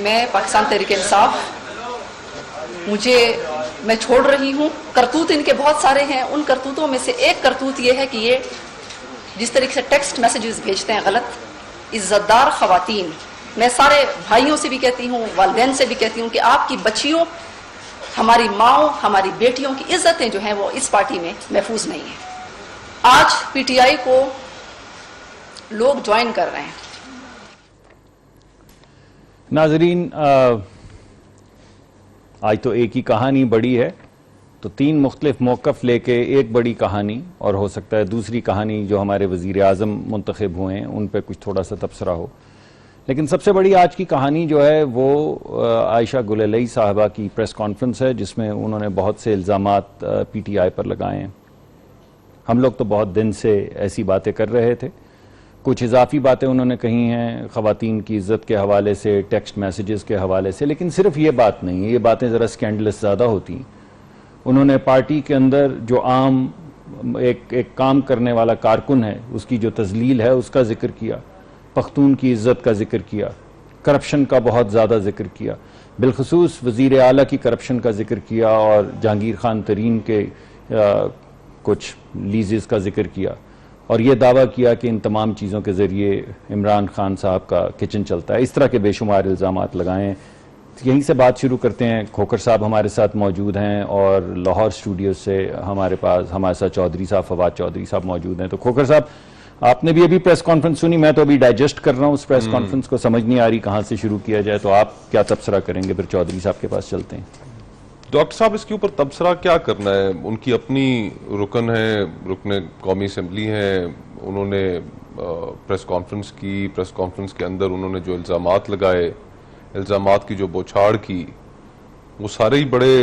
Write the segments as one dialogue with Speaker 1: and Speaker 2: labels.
Speaker 1: मैं पाकिस्तान तहरीक इंसाफ, मैं छोड़ रही हूँ। करतूत इनके बहुत सारे हैं, उन करतूतों में से एक करतूत ये है कि ये जिस तरीके से टेक्स्ट मैसेजेस भेजते हैं गलत, इज्जतदार खवातीन, मैं सारे भाइयों से भी कहती हूँ, वालिदैन से भी कहती हूँ कि आपकी बच्चियों, हमारी माओ, हमारी बेटियों की इज्जतें जो हैं वो इस पार्टी में महफूज नहीं है। आज पीटीआई को लोग ज्वाइन कर रहे हैं।
Speaker 2: नाजरीन, आज तो एक ही कहानी बड़ी है, तो 3 मुख्तलिफ मौक़िफ़ लेके एक बड़ी कहानी, और हो सकता है दूसरी कहानी जो हमारे वज़ीर आज़म मुंतखब हुए हैं उन पर कुछ थोड़ा सा तबसरा हो। लेकिन सबसे बड़ी आज की कहानी जो है वो आयशा गुलेलई साहबा की प्रेस कॉन्फ्रेंस है, जिसमें उन्होंने बहुत से इल्ज़ामात पीटीआई पर लगाए हैं। हम लोग तो बहुत दिन से ऐसी बातें कर रहे थे। कुछ इजाफी बातें उन्होंने कही हैं ख़वातीन की इज़्ज़त के हवाले से, टेक्स्ट मैसेजेस के हवाले से, लेकिन सिर्फ ये बात नहीं है, ये बातें ज़रा स्कैंडलस ज़्यादा होती हैं। उन्होंने पार्टी के अंदर जो आम एक काम करने वाला कारकुन है उसकी जो तज़लील है उसका जिक्र किया, पख्तून की इज़्ज़त का जिक्र किया, करप्शन का बहुत ज़्यादा जिक्र किया, बिलखुसूस वज़ीर आला की करप्शन का जिक्र किया, और जहांगीर खान तरीन के कुछ लीजेस का जिक्र किया, और ये दावा किया कि इन तमाम चीज़ों के ज़रिए इमरान खान साहब का किचन चलता है। इस तरह के बेशुमार इल्ज़ामात लगाएं। यहीं से बात शुरू करते हैं। खोखर साहब हमारे साथ मौजूद हैं, और लाहौर स्टूडियो से हमारे साथ चौधरी साहब, फवाद चौधरी साहब मौजूद हैं। तो खोखर साहब, आपने भी अभी प्रेस कॉन्फ्रेंस सुनी, मैं तो अभी डाइजेस्ट कर रहा हूँ उस प्रेस कॉन्फ्रेंस को, समझ नहीं आ रही कहाँ से शुरू किया जाए, तो आप क्या तबसरा करेंगे? फिर चौधरी साहब के पास चलते हैं।
Speaker 3: डॉक्टर साहब, इसके ऊपर तबसरा क्या करना है? उनकी अपनी रुकन है, रुकन कौमी असम्बली हैं, उन्होंने प्रेस कॉन्फ्रेंस की, प्रेस कॉन्फ्रेंस के अंदर उन्होंने जो इल्ज़ामात लगाए, इल्ज़ामात की जो बौछार की, वो सारे ही बड़े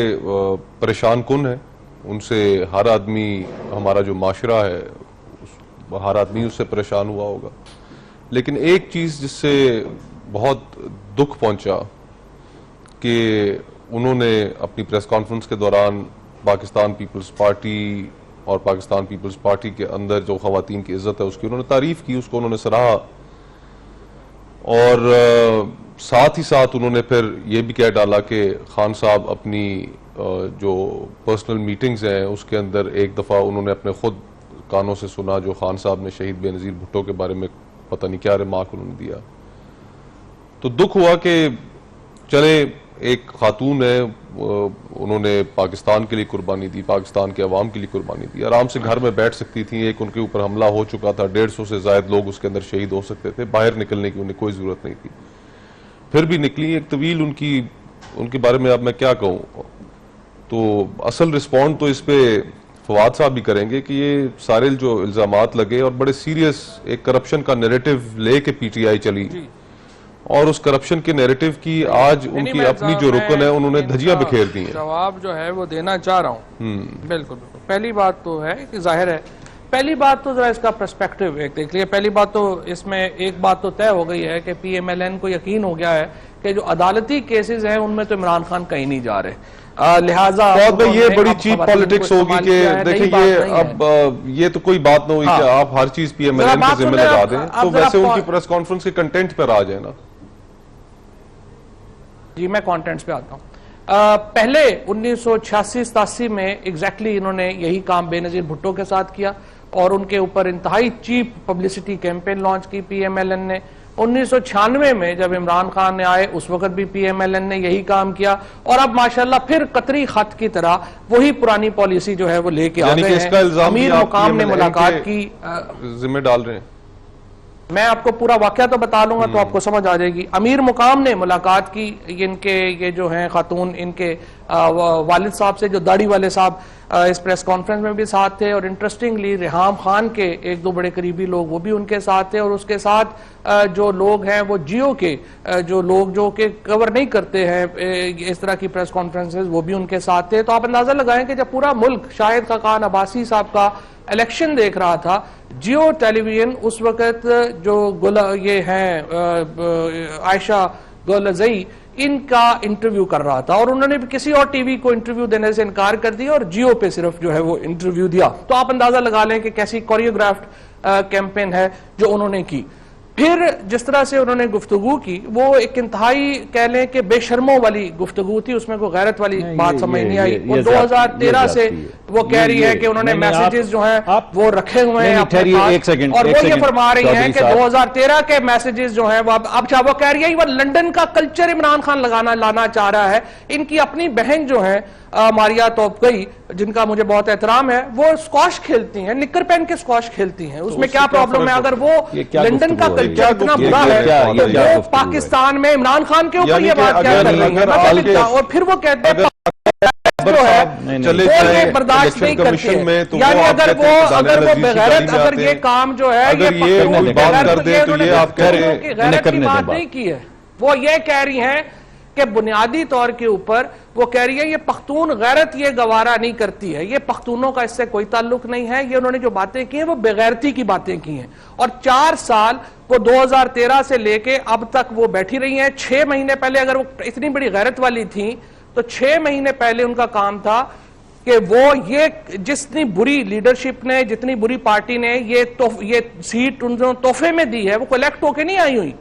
Speaker 3: परेशान कुन है। उनसे हर आदमी, हमारा जो माशरा है, हर आदमी उससे परेशान हुआ होगा। लेकिन एक चीज़ जिससे बहुत दुख पहुंचा कि उन्होंने अपनी प्रेस कॉन्फ्रेंस के दौरान पाकिस्तान पीपल्स पार्टी और पाकिस्तान पीपल्स पार्टी के अंदर जो ख़वातीन की इज़्ज़त है उसकी उन्होंने तारीफ़ की, उसको उन्होंने सराहा, और साथ ही साथ उन्होंने फिर ये भी कह डाला कि खान साहब अपनी जो पर्सनल मीटिंग्स हैं उसके अंदर एक दफ़ा उन्होंने अपने खुद कानों से सुना जो खान साहब ने शहीद बेनज़ीर भुट्टो के बारे में पता नहीं क्या रिमार्क उन्होंने दिया। तो दुख हुआ कि चले, एक खातून है, उन्होंने पाकिस्तान के लिए कुर्बानी दी, पाकिस्तान के अवाम के लिए कुर्बानी दी, आराम से घर में बैठ सकती थी। एक उनके ऊपर हमला हो चुका था, 150 से ज़ायद लोग उसके अंदर शहीद हो सकते थे, बाहर निकलने की उन्हें कोई ज़रूरत नहीं थी, फिर भी निकली। एक तवील उनके बारे में अब मैं क्या कहूँ। तो असल रिस्पॉन्ड तो इस पर फवाद साहब भी करेंगे कि ये सारे जो इल्ज़ामात लगे, और बड़े सीरियस एक करप्शन का नैरेटिव लेके पीटीआई चली, और उस करप्शन के नैरेटिव की आज उनकी अपनी जो रुकन है उन्होंने धजियां बिखेर दी हैं।
Speaker 4: जवाब जो है वो देना चाह रहा हूँ। बिल्कुल। पहली बात तो है कि जाहिर है, पहली बात तो जरा इसका पर्सपेक्टिव एक देख लिया। पहली बात तो इसमें एक बात तो तय हो गई है कि PMLN को यकीन हो गया है कि जो अदालती केसेस हैं उनमें तो इमरान खान कहीं नहीं जा रहे, लिहाजा
Speaker 3: ये बड़ी चीप पॉलिटिक्स होगी कि देखिए ये अब ये तो कोई बात ना हुई कि आप हर चीज PMLN के जिम्मे लगा दें। तो वैसे उनकी प्रेस कॉन्फ्रेंस के कंटेंट पर आ जाए ना।
Speaker 4: जी, मैं कंटेंट्स पे आता हूँ। पहले 1986-87 में एग्जैक्टली इन्होंने यही काम बेनजीर भुट्टो के साथ किया, और उनके ऊपर इंतहाई चीप पब्लिसिटी कैंपेन लॉन्च की PMLN ने। 1996 में जब इमरान खान ने आए उस वक्त भी PMLN ने यही काम किया, और अब माशाल्लाह फिर कतरी खत की तरह वही पुरानी पॉलिसी जो है वो लेके आ गए हैं। अमीर मुकाम ने मुलाकात की,
Speaker 3: जिम्मे डाल रहे हैं।
Speaker 4: मैं आपको पूरा वाकया तो बता लूंगा तो आपको समझ आ जाएगी। अमीर मुकाम ने मुलाकात की, इनके ये जो हैं खातून, इनके वालिद साहब से, जो दाढ़ी वाले साहब इस प्रेस कॉन्फ्रेंस में भी साथ थे, और इंटरेस्टिंगली रिहाम खान के एक दो बड़े करीबी लोग वो भी उनके साथ थे, और उसके साथ जो लोग हैं वो जियो के जो लोग जो कि कवर नहीं करते हैं इस तरह की प्रेस कॉन्फ्रेंसेस, वो भी उनके साथ थे। तो आप अंदाजा लगाएं कि जब पूरा मुल्क शाहिद खान अब्बासी साहब का इलेक्शन देख रहा था, जियो टेलीविजन उस वक्त जो ये हैं आयशा गुलेलई, इनका इंटरव्यू कर रहा था, और उन्होंने भी किसी और टीवी को इंटरव्यू देने से इनकार कर दिया और जियो पे सिर्फ जो है वो इंटरव्यू दिया। तो आप अंदाजा लगा लें कि कैसी कोरियोग्राफ्ड कैंपेन है जो उन्होंने की। फिर जिस तरह से उन्होंने गुफ्तगू की वो एक इंतहाई कह लें कि बेशर्मों वाली गुफ्तगू थी, उसमें कोई गैरत वाली बात समझ नहीं आई। वो 2013 से वो कह रही है कि उन्होंने मैसेजेस जो हैं वो रखे हुए हैं अपने पास, और वो ये फरमा रही हैं कि 2013 के मैसेजेस जो हैं वो अब वो कह रही है वो लंदन का कल्चर इमरान खान लाना चाह रहा है। इनकी अपनी बहन जो है मारिया तोपगई, जिनका मुझे बहुत एहतराम है, वो स्क्वाश खेलती हैं, निक्कर पहन के स्क्वाश खेलती हैं। उसमें क्या प्रॉब्लम है? अगर वो लंदन का कल्चर इतना बुरा है तो वो पाकिस्तान में इमरान खान के ऊपर ये बात क्या कर रही है? और फिर वो कहते हैं जो है
Speaker 3: चले
Speaker 4: वो बर्दाश्त नहीं करते, यानी अगर वो बेगैरत, अगर ये काम जो है ये बात कर दे तो ये आप कह रहे हैं गैरत की बात नहीं की है। वो ये कह रही हैं कि बुनियादी तौर के ऊपर वो कह रही है ये पख्तून गैरत ये गवारा नहीं करती है, ये पख्तूनों का इससे कोई ताल्लुक नहीं है, ये उन्होंने जो बातें की हैं वो बेगैरती की बातें की हैं। और 4 साल वो 2013 से लेके अब तक वो बैठी रही हैं। 6 महीने पहले अगर वो इतनी बड़ी गैरत वाली थी तो 6 महीने पहले उनका काम था कि वो ये जितनी बुरी लीडरशिप ने, जितनी बुरी पार्टी ने ये सीट उनको तोहफे में दी है, वो कलेक्ट होके नहीं आई हुई,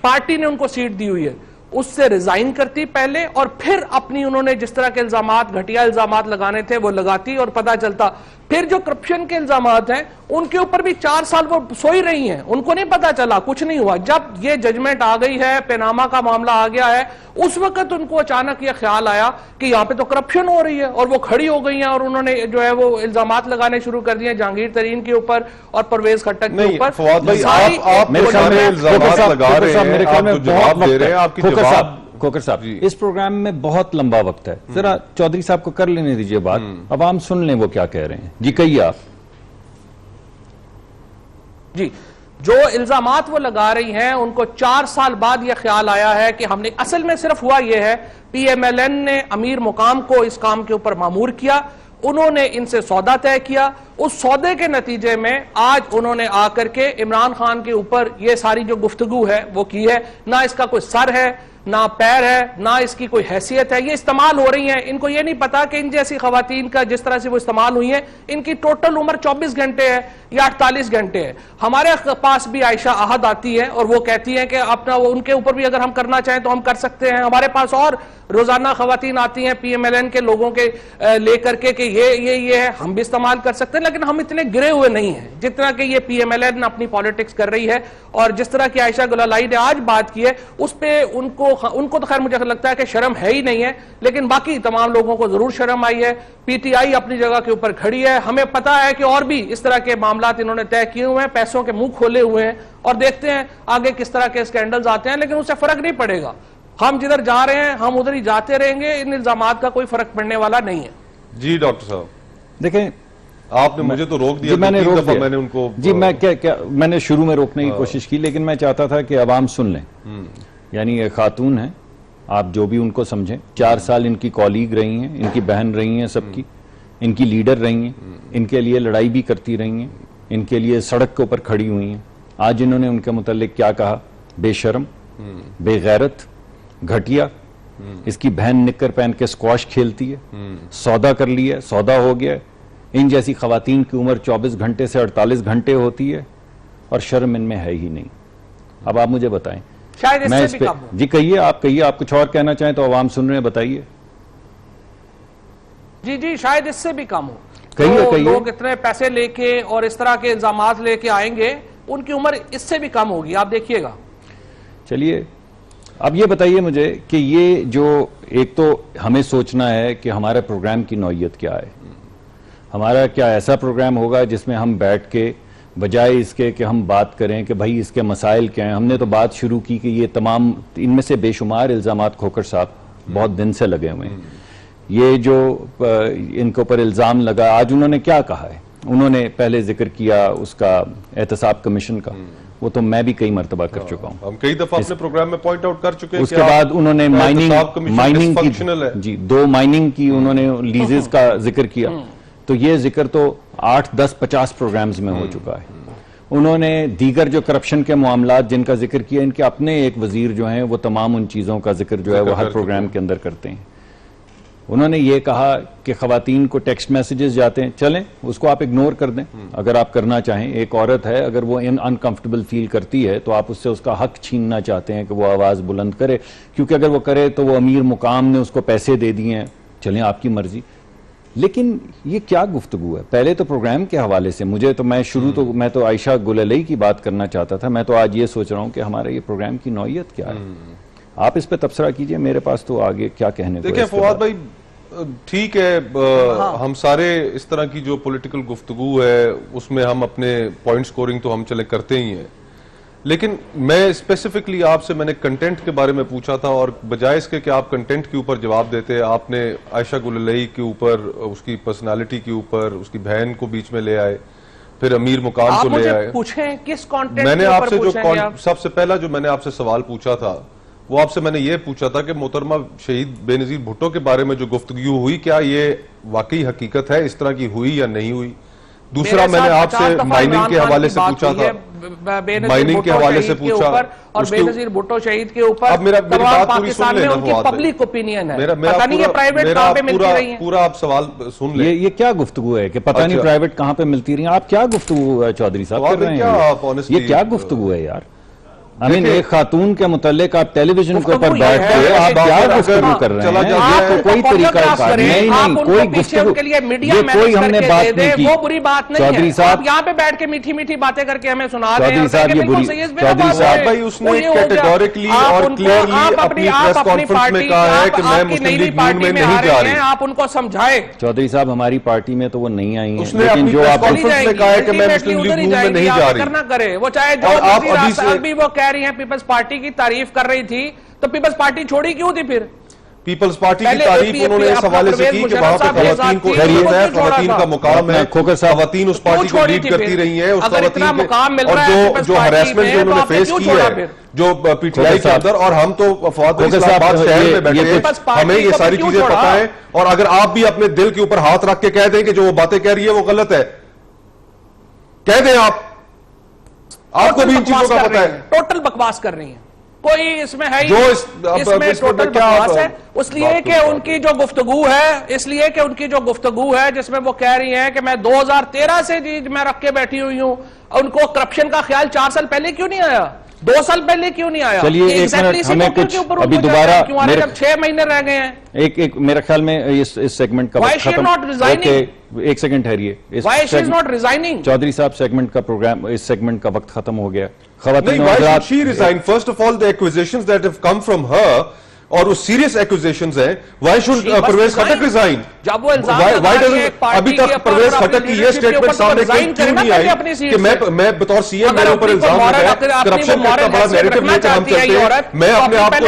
Speaker 4: पार्टी ने उनको सीट दी हुई है, उससे रिजाइन करती पहले और फिर अपनी उन्होंने जिस तरह के इल्जामात, घटिया इल्जामात लगाने थे वो लगाती और पता चलता। फिर जो करप्शन के इल्जामात हैं उनके ऊपर भी 4 साल वो सोई रही हैं, उनको नहीं पता चला, कुछ नहीं हुआ। जब ये जजमेंट आ गई है, पैनामा का मामला आ गया है, उस वक्त उनको अचानक ये ख्याल आया कि यहाँ पे तो करप्शन हो रही है, और वो खड़ी हो गई हैं और उन्होंने जो है वो इल्जामात लगाने शुरू कर दिए जहांगीर तरीन के ऊपर और परवेज खट्टक के ऊपर।
Speaker 2: खोकर साहब, इस प्रोग्राम में बहुत लंबा वक्त है, जरा चौधरी साहब को कर लेने दीजिए बात, अब हम सुन लें वो क्या कह रहे हैं। जी कहिए आप।
Speaker 4: जी, जो इल्जामात वो लगा रही हैं उनको 4 साल बाद यह ख्याल आया है कि हमने, असल में सिर्फ हुआ यह है PMLN ने अमीर मुकाम को इस काम के ऊपर मामूर किया, उन्होंने इनसे सौदा तय किया, उस सौदे के नतीजे में आज उन्होंने आकर के इमरान खान के ऊपर ये सारी जो गुफ्तगू है वो की है। ना इसका कोई सर है, ना पैर है, ना इसकी कोई हैसियत है, ये इस्तेमाल हो रही हैं। इनको ये नहीं पता कि इन जैसी खवातीन का जिस तरह से वो इस्तेमाल हुई है, इनकी टोटल उम्र 24 घंटे है या 48 घंटे है। हमारे पास भी आयशा अहद आती है और वो कहती है कि अपना उनके ऊपर भी अगर हम करना चाहें तो हम कर सकते हैं। हमारे पास और रोजाना खवातीन आती हैं PMLN के लोगों के लेकर के कि ये है, हम भी इस्तेमाल कर सकते हैं, लेकिन हम इतने गिरे हुए नहीं हैं जितना कि ये PMLN अपनी पॉलिटिक्स कर रही है। और जिस तरह की आयशा गुलालाई ने आज बात की है उस पर उनको तो खैर मुझे लगता है कि शर्म है ही नहीं है, लेकिन बाकी तमाम लोगों को जरूर शर्म आई है। PTI अपनी जगह के ऊपर खड़ी है, हमें पता है कि और भी इस तरह के मामलात इन्होंने तय किए हुए हैं, पैसों के मुंह खोले हुए हैं, और देखते हैं आगे किस तरह के स्कैंडल्स आते हैं, लेकिन उससे फर्क नहीं पड़ेगा। हम जिधर जा रहे हैं हम उधर ही जाते रहेंगे, इन इल्जामात का कोई फर्क पड़ने वाला नहीं है।
Speaker 3: जी डॉक्टर साहब,
Speaker 2: देखें
Speaker 3: आपने मुझे तो रोक दिया,
Speaker 2: मैंने रोक दिया,
Speaker 3: मैंने उनको
Speaker 2: जी मैं क्या मैंने शुरू में रोकने की कोशिश की, लेकिन मैं चाहता था कि आवाम सुन लें। यानी ये खातून है, आप जो भी उनको समझें, 4 साल इनकी कॉलीग रही हैं, इनकी बहन रही हैं, सबकी इनकी लीडर रही हैं, इनके लिए लड़ाई भी करती रही हैं, इनके लिए सड़क के ऊपर खड़ी हुई हैं। आज इन्होंने उनके मुतालिक क्या कहा? बेशर्म, बेगैरत, घटिया, इसकी बहन निक्कर पहन के स्क्वाश खेलती है, सौदा कर लिया, सौदा हो गया। इन जैसी खवातीन की उम्र 24 घंटे से 48 घंटे होती है और शर्म इनमें है ही नहीं। अब आप मुझे बताएं,
Speaker 4: शायद
Speaker 2: मैं
Speaker 4: इससे
Speaker 2: इस
Speaker 4: भी
Speaker 2: पे,
Speaker 4: कम हो।
Speaker 2: जी कहिए, आप कहिए, आप कुछ और कहना चाहें तो आवाम सुन रहे हैं, बताइए।
Speaker 4: जी, शायद इससे भी कम हो।
Speaker 2: कहिए,
Speaker 4: तो
Speaker 2: कहिए।
Speaker 4: लोग इतने पैसे लेके और इस तरह के इल्जामात लेके आएंगे, उनकी उम्र इससे भी कम होगी, आप देखिएगा।
Speaker 2: चलिए, अब ये बताइए मुझे कि ये जो, एक तो हमें सोचना है कि हमारे प्रोग्राम की नौयत क्या है। हमारा क्या ऐसा प्रोग्राम होगा जिसमें हम बैठ के बजाय इसके कि हम बात करें कि भाई इसके मसाइल क्या हैं, हमने तो बात शुरू की कि ये तमाम, इनमें से बेशुमार इल्ज़ामात खोकर साहब बहुत दिन से लगे हुए हैं। ये जो इनके ऊपर इल्ज़ाम लगा, आज उन्होंने क्या कहा है? उन्होंने पहले जिक्र किया उसका एहतसाब कमीशन का, वो तो मैं भी कई मरतबा कर चुका हूँ,
Speaker 3: हम कई दफा अपने प्रोग्राम में पॉइंट आउट कर चुके हैं।
Speaker 2: उसके बाद उन्होंने माइनिंग की जी 2 माइनिंग की उन्होंने लीजेस का जिक्र किया, तो ये जिक्र तो 8, 10, 50 प्रोग्राम्स में हो चुका है। उन्होंने दीगर जो करप्शन के मामलात जिनका जिक्र किया, इनके अपने एक वजीर जो हैं वो तमाम उन चीज़ों का जिक्र जो है वो हर प्रोग्राम के अंदर करते हैं। उन्होंने ये कहा कि खवातीन को टेक्स्ट मैसेजेस जाते हैं, चलें उसको आप इग्नोर कर दें अगर आप करना चाहें। एक औरत है, अगर वो अनकंफर्टेबल फील करती है तो आप उससे उसका हक छीनना चाहते हैं कि वो आवाज़ बुलंद करे, क्योंकि अगर वो करे तो वो अमीर मुकाम ने उसको पैसे दे दिए हैं, चलें आपकी मर्जी। लेकिन ये क्या गुफ्तगू है? पहले तो प्रोग्राम के हवाले से मुझे तो मैं तो आयशा गुललई की बात करना चाहता था, मैं तो आज ये सोच रहा हूँ कि हमारा ये प्रोग्राम की नौइयत क्या है। आप इस पे तबसरा कीजिए, मेरे पास तो आगे क्या कहने को।
Speaker 3: देखिए फवाद भाई, ठीक है, हम सारे इस तरह की जो पॉलिटिकल गुफ्तगू है उसमें हम अपने पॉइंट स्कोरिंग तो हम चले करते ही हैं, लेकिन मैं स्पेसिफिकली आपसे मैंने कंटेंट के बारे में पूछा था, और बजाय इसके कि आप कंटेंट के ऊपर जवाब देते, आपने आयशा गुललई के ऊपर, उसकी पर्सनालिटी के ऊपर, उसकी बहन को बीच में ले आए, फिर अमीर मुकाम को ले आए।
Speaker 4: पूछें किस कंटेंट
Speaker 3: मैंने
Speaker 4: के ऊपर
Speaker 3: आपसे
Speaker 4: पूछेंगे
Speaker 3: जो
Speaker 4: आप?
Speaker 3: सबसे पहला जो मैंने आपसे सवाल पूछा था वो आपसे मैंने ये पूछा था कि मोहतरमा शहीद बेनजीर भुट्टो के बारे में जो गुफ्तगू हुई, क्या ये वाकई हकीकत है, इस तरह की हुई या नहीं हुई? दूसरा मैंने आपसे माइनिंग के हवाले से पूछा था, माइनिंग के हवाले से पूछा,
Speaker 4: और बेनजीर भुट्टो शहीद के ऊपर
Speaker 3: अब मेरी बात पूरी सुन लेना,
Speaker 4: उनकी पब्लिक ओपिनियन है,
Speaker 3: मेरा
Speaker 4: पता नहीं ये प्राइवेट कहां पे मिलती रही है।
Speaker 3: पूरा आप सवाल सुन ले।
Speaker 2: ये क्या गुफ्तगू है कि पता नहीं प्राइवेट कहां पे मिलती रही है? आप क्या गुफ्तगू चौधरी साहब कर रहे हैं? ये क्या गुफ्तगू है यार? एक खातून के मुतल्लिक आप टेलीविजन के ऊपर बैठ के आप क्या गुफ्तगू कर रहे हैं? आपको कोई तरीका नहीं, कोई गुफ्तगू के लिए मीडिया कोई हमने बात नहीं की।
Speaker 4: वो बुरी बात नहीं
Speaker 2: चौधरी
Speaker 4: है,
Speaker 2: साहब
Speaker 4: आप यहाँ पे बैठ के मीठी मीठी बातें करके हमें सुना रहे हैं।
Speaker 2: चौधरी साहब ये बुरी,
Speaker 3: चौधरी साहब भाई उसने कैटेगोरिकली और क्लियरली अपनी प्रेस कॉन्फ्रेंस में कहा है कि मैं मुस्लिम लीग नून में नहीं जा रही।
Speaker 4: आप उनको समझाए।
Speaker 2: चौधरी साहब हमारी पार्टी में तो वो नहीं आई है,
Speaker 3: उसने
Speaker 2: लेकिन
Speaker 3: अपनी
Speaker 2: जो
Speaker 3: प्रेस
Speaker 2: आप
Speaker 3: कॉन्फ्रेंस में कहा है कि मैं मुस्लिम लीग नून में नहीं जा रही।
Speaker 4: करना करे वो, चाहे जो अभी वो कह रही है पीपल्स पार्टी की तारीफ कर रही थी, तो पीपल्स पार्टी छोड़ी क्यों थी? फिर
Speaker 3: पीपल्स पार्टी की तारीफ उन्होंने इस हवाले से की कि वहां पे खवातीन को इज्जत है, खवातीन का मुकाम है, खवातीन उस पार्टी को लीड करती रही है, उस खवातीन के, और जो हरासमेंट जो उन्होंने फेस की है जो पीटीआई के अंदर, और हम तो इस्लामाबाद शहर में बैठे हैं, हमें ये सारी चीजें पता है। और अगर आप भी अपने दिल के ऊपर हाथ रख के कह दें कि जो वो बातें कह रही है वो गलत है, कह दें आपको भी इन चीजों का पता है।
Speaker 4: टोटल बकवास कर रही है, कोई इसमें है
Speaker 3: जो
Speaker 4: इसमें टोटल बकवास है। इसलिए कि उनकी जो गुफ्तगू है, जिसमें वो कह रही है कि मैं 2013 से जी मैं रख के बैठी हुई हूं, उनको करप्शन का ख्याल 4 साल पहले क्यों नहीं आया, 2 साल पहले क्यों नहीं आया?
Speaker 2: चलिए एक मिनट, हमें कुछ अभी दोबारा
Speaker 4: जब 6 महीने रह गए हैं।
Speaker 2: एक मेरे ख्याल में इस सेगमेंट का खत्म, एक सेकंड ठहरिए। चौधरी साहब सेगमेंट का प्रोग्राम, इस सेगमेंट का वक्त खत्म हो गया।
Speaker 3: First of all the acquisitions that have come from her, और वो सीरियस एक्यूजेशंस हैं, why should Pervez Khattak resign?
Speaker 4: जब वो
Speaker 3: अभी तक परवेज खटक की ये स्टेटमेंट सामने क्यों नहीं आई कि मैं बतौर सीएम मेरे ऊपर इल्जाम लगाया, करप्शन का बड़ा नैरेटिव लेकर हम चलते हैं, मैं अपने आप को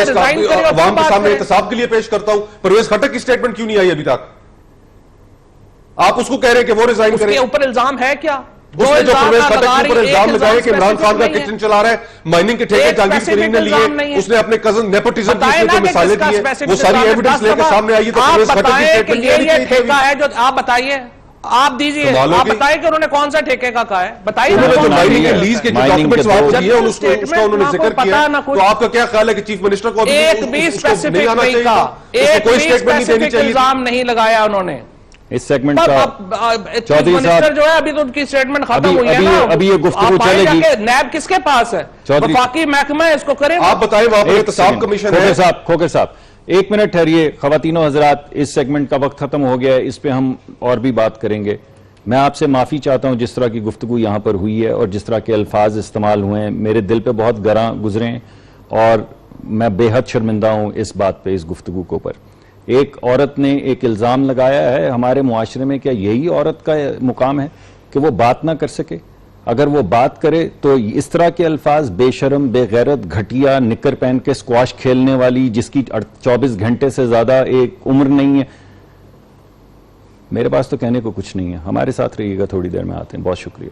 Speaker 3: अवाम के सामने एहतसाब के लिए पेश करता हूं, परवेज खटक की स्टेटमेंट क्यों नहीं आई अभी तक? आप उसको कह रहे हैं कि वो रिजाइन करें?
Speaker 4: ऊपर इल्जाम है क्या?
Speaker 3: उसने जो परवेज खटक के ऊपर इल्जाम लगाया कि इमरान खान का किचन चला रहा है, माइनिंग के ठेके जहांगीर करीम ने लिए, उसने अपने कजन नेपोटिज्म की उसने जो मिसालें दी हैं वो सारी एविडेंस लेकर सामने आई है, तो परवेज खटक की स्टेटमेंट
Speaker 4: ये ठेका है जो आप बताइए, आप दीजिए, आप बताइए कि उन्होंने कौन सा ठेके का कहा है, बताइए।
Speaker 3: उन्होंने जो माइनिंग के लीज के जो डॉक्यूमेंट्स आपको दिए उसका उन्होंने जिक्र किया, तो आपका क्या ख्याल है कि चीफ मिनिस्टर को
Speaker 4: एक भी स्पेसिफिक इल्जाम नहीं लगाया उन्होंने
Speaker 2: इस सेगमेंट का? चौधरी साहब
Speaker 4: जो है अभी तो उनकी स्टेटमेंट खत्म हुई है ना,
Speaker 2: अभी ये गुफ्तगू चलेगी।
Speaker 4: नैब किसके पास है? वफाकी महकमा है, इसको करें।
Speaker 3: आप बताएं, वहां पर एहतसाब कमीशन है।
Speaker 2: खोकर साहब एक मिनट ठहरिए। खवातीनो हजरात, इस सेगमेंट का वक्त खत्म हो गया है, इस पे हम और भी बात करेंगे। मैं आपसे माफी चाहता हूं जिस तरह की गुफ्तगू यहां पर हुई है और जिस तरह के अल्फाज इस्तेमाल हुए हैं, मेरे दिल पे बहुत गरां गुजरे हैं और मैं बेहद शर्मिंदा हूं इस बात पे, इस गुफ्तगू के ऊपर। एक औरत ने एक इल्ज़ाम लगाया है हमारे मुआशरे में, क्या यही औरत का मुकाम है कि वो बात ना कर सके? अगर वो बात करे तो इस तरह के अल्फाज, बेशरम, बेगैरत, घटिया, निकर पहन के स्क्वाश खेलने वाली जिसकी 24 घंटे से ज्यादा एक उम्र नहीं है, मेरे पास तो कहने को कुछ नहीं है। हमारे साथ रहिएगा, थोड़ी देर में आते हैं। बहुत शुक्रिया।